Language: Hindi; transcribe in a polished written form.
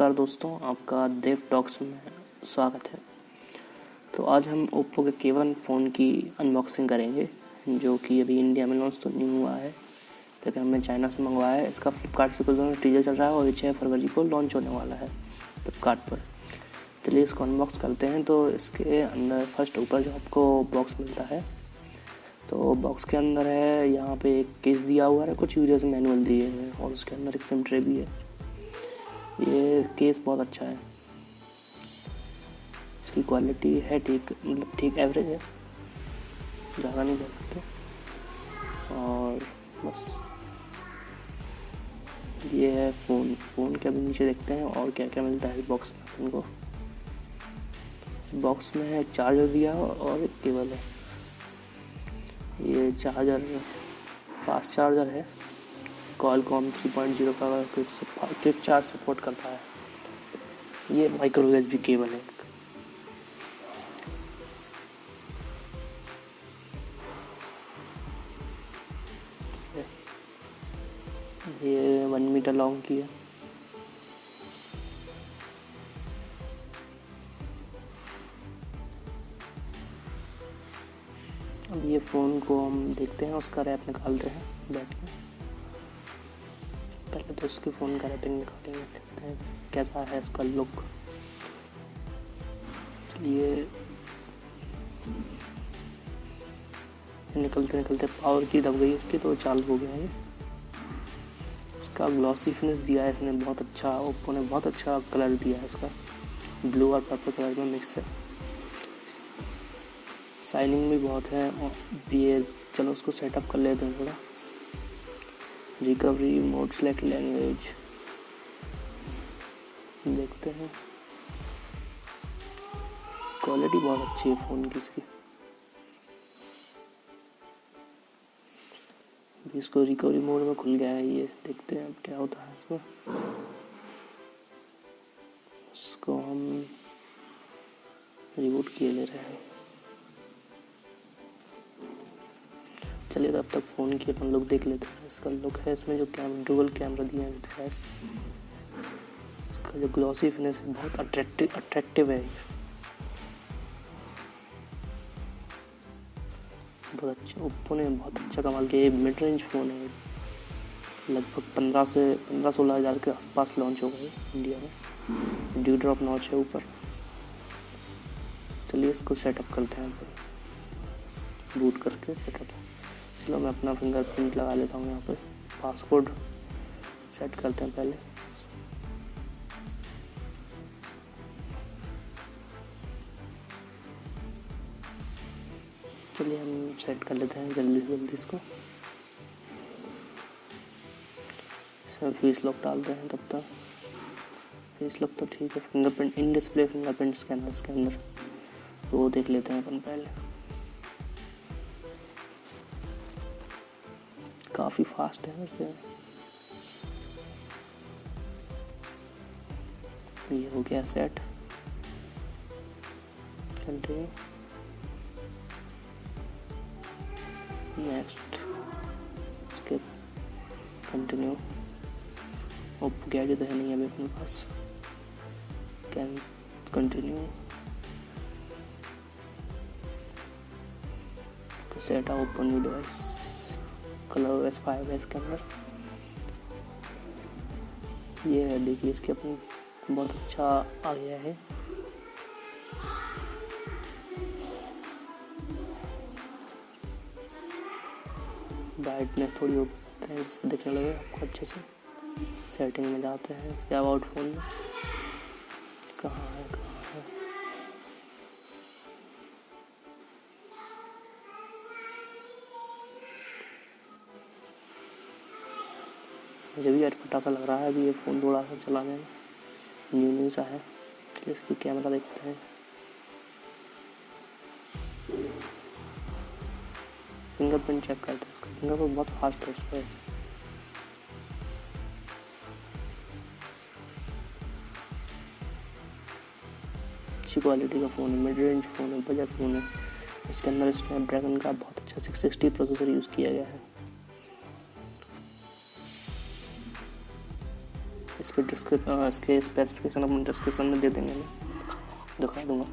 नमस्कार दोस्तों, आपका देव टॉक्स में स्वागत है। तो आज हम ओप्पो के K1 फ़ोन की अनबॉक्सिंग करेंगे, जो कि अभी इंडिया में लॉन्च तो नहीं हुआ है, लेकिन हमने चाइना से मंगवाया है। इसका फ्लिपकार्ट से कुछ दिनों टीजर चल रहा है और ये 6 फरवरी को लॉन्च होने वाला है फ्लिपकार्ट पर। चलिए इसको अनबॉक्स करते हैं। तो इसके अंदर फर्स्ट ऊपर जो आपको बॉक्स मिलता है, तो बॉक्स के अंदर है यहाँ पे एक केस दिया हुआ है, कुछ यूजर्स मैनुअल दिए हैं और उसके अंदर एक सिम ट्रे भी है। ये केस बहुत अच्छा है, इसकी क्वालिटी है ठीक, मतलब ठीक एवरेज है, ज़्यादा नहीं कह सकते। और बस ये है फ़ोन के अभी नीचे देखते हैं और क्या क्या मिलता है इस बॉक्स में। उनको बॉक्स में है चार्जर दिया और एक केबल है। ये चार्जर फास्ट चार्जर है, क्वालकॉम 3.0 का क्विक चार्ज सपोर्ट करता है। ये माइक्रो USB केबल है। ये 1 मीटर लॉन्ग की है। अब ये फ़ोन को हम देखते हैं, उसका रैप निकालते हैं बैठ के। पहले तो इसके फ़ोन का रैपिंग निकालेंगे, देखते हैं कैसा है इसका लुक। चलिए निकलते पावर की दब गई इसकी, तो चालू हो गया है। इसका ग्लॉसी फिनिश दिया है इसने, बहुत अच्छा, ओप्पो ने बहुत अच्छा कलर दिया है इसका, ब्लू और पर्पल कलर में मिक्स है। शाइनिंग भी बहुत है। और ये चलो उसको सेटअप कर लेते हैं थोड़ा। रिकवरी मोड, सेलेक्ट लैंग्वेज, देखते हैं। क्वालिटी बहुत अच्छी है फ़ोन की इसकी। इसको रिकवरी मोड में खुल गया है ये, देखते हैं अब क्या होता है इसमें। इसको हम रिबूट किए ले रहे हैं। चलिए तब तक फ़ोन की अपन लुक देख लेते हैं। इसका लुक है, इसमें जो डुअल कैमरा दिया है विद फ्लैश, इसका जो ग्लॉसी फिनिश है बहुत अट्रैक्टिव है। बहुत अच्छा, ओप्पो ने बहुत अच्छा कमाल किया। ये मिड रेंज फ़ोन है, लगभग 15-16 हज़ार के आसपास लॉन्च हो गए इंडिया में। ड्यू ड्रॉप नॉच है ऊपर। चलिए इसको सेटअप करते हैं, बूट करके सेटअप। चलो मैं अपना फिंगरप्रिंट लगा लेता हूँ यहाँ पे। पासवर्ड सेट करते हैं पहले। चलिए हम सेट कर लेते हैं जल्दी से जल्दी इसको। इसमें फेस लॉक डालते हैं तब तक। फेस लॉक तो ठीक है, fingerprint in display fingerprint scanner इसके अंदर, वो देख लेते हैं अपन पहले। काफ़ी फास्ट है वैसे। ये हो गया set, continue, next, skip, continue. Oppo की आईडी तो है नहीं अभी अपने पास, can continue, set open new device, colour S5 है इसके अंदर। ये है, देखिए इसके अपनी बहुत अच्छा आ गया है। ब्राइटनेस थोड़ी होता है, इससे दिखने लगे आपको अच्छे से। सेटिंग में जाते हैं, इसके अबाउट फोन में कहाँ है। मुझे भी अटपटा सा लग रहा है अभी ये फ़ोन थोड़ा सा चलाने में, न्यू सा है। इसकी कैमरा देखते हैं। फिंगरप्रिंट चेक करते हैं। इसका फिंगरप्रिंट बहुत फास्ट है इसका वैसे। अच्छी क्वालिटी का फ़ोन है, मिड रेंज फ़ोन है, बजट फ़ोन है। इसके अंदर स्नैपड्रैगन का बहुत अच्छा 660 प्रोसेसर यूज़ किया गया है। इसके स्पेसिफिकेशन अपने डिस्क्रिप्शन में दे देंगे, मैं दिखा दूँगा।